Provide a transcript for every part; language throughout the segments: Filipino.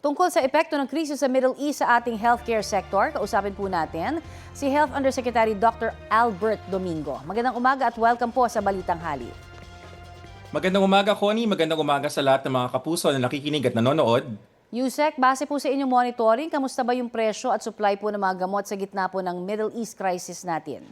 Tungkol sa epekto ng krisis sa Middle East sa ating healthcare sector, kausapin po natin si Health Undersecretary Dr. Albert Domingo. Magandang umaga at welcome po sa Balitang Hali. Magandang umaga, Connie. Magandang umaga sa lahat ng mga kapuso na nakikinig at nanonood. Yusek, base po sa inyong monitoring, kamusta ba yung presyo at supply po ng mga gamot sa gitna po ng Middle East crisis natin?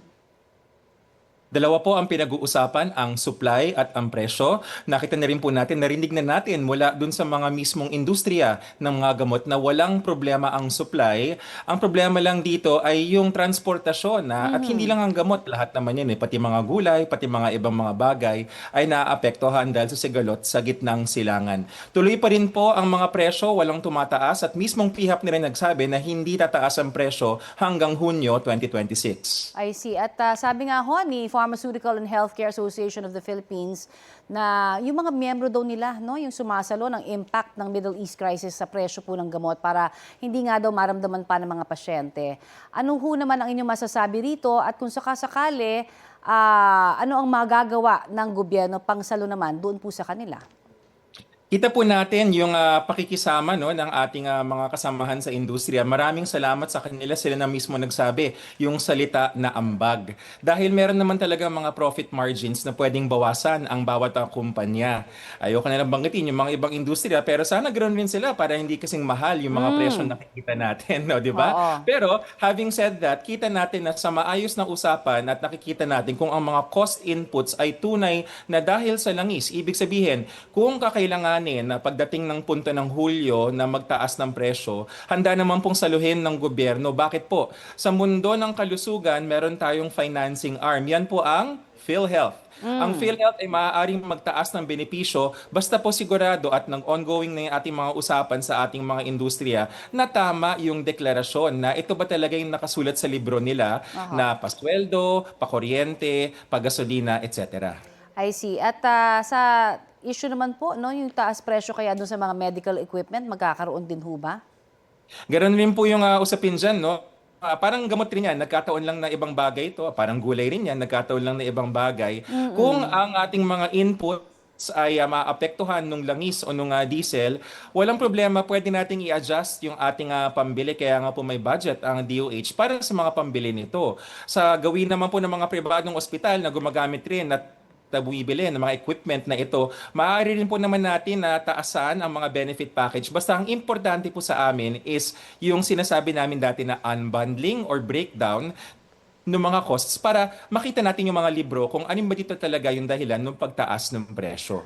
Dalawa po ang pinag-uusapan, ang supply at ang presyo. Nakita na rin po natin, narinig na natin mula dun sa mga mismong industriya ng mga gamot na walang problema ang supply. Ang problema lang dito ay yung transportasyon at hindi lang ang gamot, lahat naman yan pati mga gulay, pati mga ibang mga bagay ay naaapektuhan dahil sa sigalot sa gitnang silangan. Tuloy pa rin po ang mga presyo, walang tumataas at mismong PHAP na rin nagsabi na hindi tataas ang presyo hanggang Hunyo 2026. I see. At sabi nga ho ni Pharmaceutical and Healthcare Association of the Philippines na yung mga miyembro daw nila, no, yung sumasalo ng impact ng Middle East crisis sa presyo po ng gamot para hindi nga daw maramdaman pa ng mga pasyente. Ano ho naman ang inyong masasabi rito at kung sakasakali, ano ang magagawa ng gobyerno pangsalo naman doon po sa kanila? Kita po natin yung pakikisama ng ating mga kasamahan sa industriya. Maraming salamat sa kanila. Sila na mismo nagsabi yung salita na ambag. Dahil meron naman talaga mga profit margins na pwedeng bawasan ang bawat kumpanya. Ayoko na lang banggitin yung mga ibang industriya pero sana ganoon rin sila para hindi kasing mahal yung mga presyo na nakikita natin. No, di ba? Oo. Pero having said that, kita natin na sa maayos na usapan at nakikita natin kung ang mga cost inputs ay tunay na dahil sa langis. Ibig sabihin, kung kakailangan na pagdating ng punto ng Hulyo na magtaas ng presyo, handa naman pong saluhin ng gobyerno. Bakit po? Sa mundo ng kalusugan, meron tayong financing arm. Yan po ang PhilHealth. Ang PhilHealth ay maaaring magtaas ng benepisyo basta po sigurado at ng ongoing na yung ating mga usapan sa ating mga industriya na tama yung deklarasyon na ito ba talaga yung nakasulat sa libro nila na pasweldo, pakuryente, pagasolina, etc. I see. At sa issue naman po, no, yung taas presyo kaya doon sa mga medical equipment, magkakaroon din ho ba? Ganon rin po yung usapin dyan, no? Parang gamot rin yan, nagkataon lang na ibang bagay ito. Parang gulay rin yan, nagkataon lang na ibang bagay. Kung ang ating mga inputs ay maapektuhan nung langis o nung diesel, walang problema, pwede nating i-adjust yung ating pambili. Kaya nga po may budget ang DOH para sa mga pambili nito. Sa gawin naman po ng mga pribadong ospital na gumagamit rin at bumibili ng mga equipment na ito, maaari rin po naman natin na taasan ang mga benefit package. Basta ang importante po sa amin is yung sinasabi namin dati na unbundling or breakdown ng mga costs para makita natin yung mga libro kung anong ba dito talaga yung dahilan ng pagtaas ng presyo.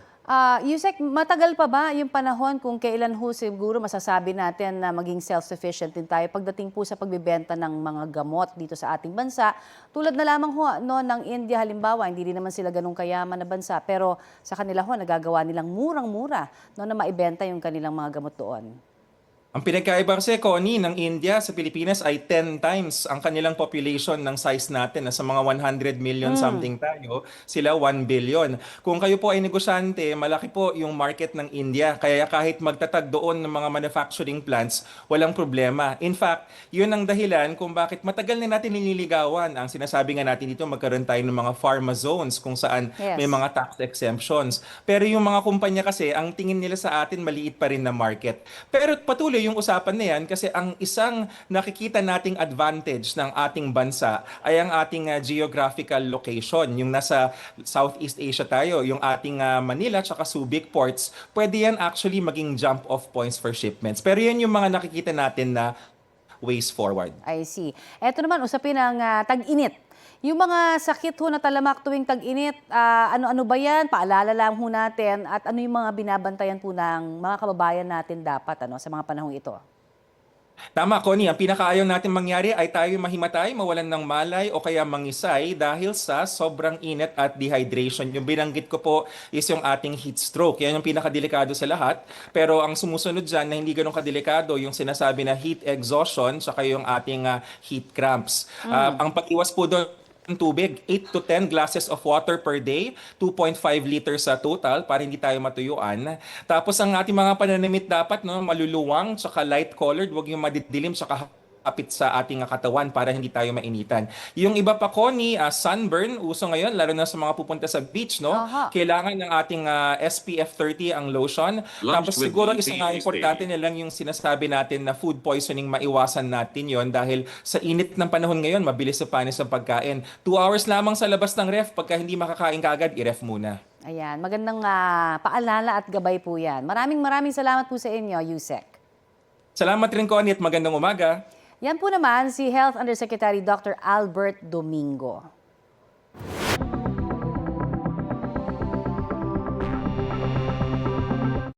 Yusek, matagal pa ba yung panahon kung kailan ho siguro masasabi natin na maging self-sufficient din tayo pagdating po sa pagbibenta ng mga gamot dito sa ating bansa? Tulad na lamang ho no, ng India halimbawa, hindi rin naman sila ganun kayaman na bansa pero sa kanila ho nagagawa nilang murang-mura no, na maibenta yung kanilang mga gamot doon. Ang pinagkaiba kasi, Connie, ng India sa Pilipinas ay 10 times ang kanilang population ng size natin. Nasa mga 100 million something tayo, sila 1 billion. Kung kayo po ay negosyante, malaki po yung market ng India. Kaya kahit magtatag doon ng mga manufacturing plants, walang problema. In fact, yun ang dahilan kung bakit matagal na natin nililigawan. Ang sinasabi nga natin dito, magkaroon tayo ng mga pharma zones kung saan may Yes. mga tax exemptions. Pero yung mga kumpanya kasi, ang tingin nila sa atin, maliit pa rin na market. Pero patuloy yung usapan na yan kasi ang isang nakikita nating advantage ng ating bansa ay ang ating geographical location. Yung nasa Southeast Asia tayo, yung ating Manila at Subic ports, pwede yan actually maging jump off points for shipments. Pero yan yung mga nakikita natin na ways forward. I see. Eto naman, usapin ang tag-init. Yung mga sakit ho na talamak tuwing tag-init, ano-ano ba yan? Paalala lang ho natin at ano yung mga binabantayan po ng mga kababayan natin dapat sa mga panahong ito? Tama, Connie. Ang pinakaayaw natin mangyari ay tayo mahimatay, mawalan ng malay o kaya mangisay dahil sa sobrang init at dehydration. Yung binanggit ko po is yung ating heat stroke. Yan yung pinakadelikado sa lahat. Pero ang sumusunod dyan na hindi ganun kadelikado, yung sinasabi na heat exhaustion saka yung ating heat cramps. Ang pag-iwas po doon, ng tubig, 8 to 10 glasses of water per day, 2.5 liters sa total para hindi tayo matuyuan. Tapos ang ating mga pananamit dapat maluluwang, tsaka light colored, wag yung madidilim, tsaka kapit sa ating katawan para hindi tayo mainitan. Yung iba pa, Connie, sunburn, uso ngayon, lalo na sa mga pupunta sa beach, no? Aha. Kailangan ng ating SPF 30 ang lotion. Tapos with siguro me, isa nga please, importante Dave. na lang yung sinasabi natin na food poisoning, maiwasan natin yon dahil sa init ng panahon ngayon, mabilis sa panis ang pagkain. 2 hours lamang sa labas ng ref, pagka hindi makakain kagad, i-ref muna. Ayan, magandang paalala at gabay po yan. Maraming salamat po sa inyo, Yusek. Salamat rin, Connie, at magandang umaga. Yan po naman si Health Undersecretary Dr. Albert Domingo.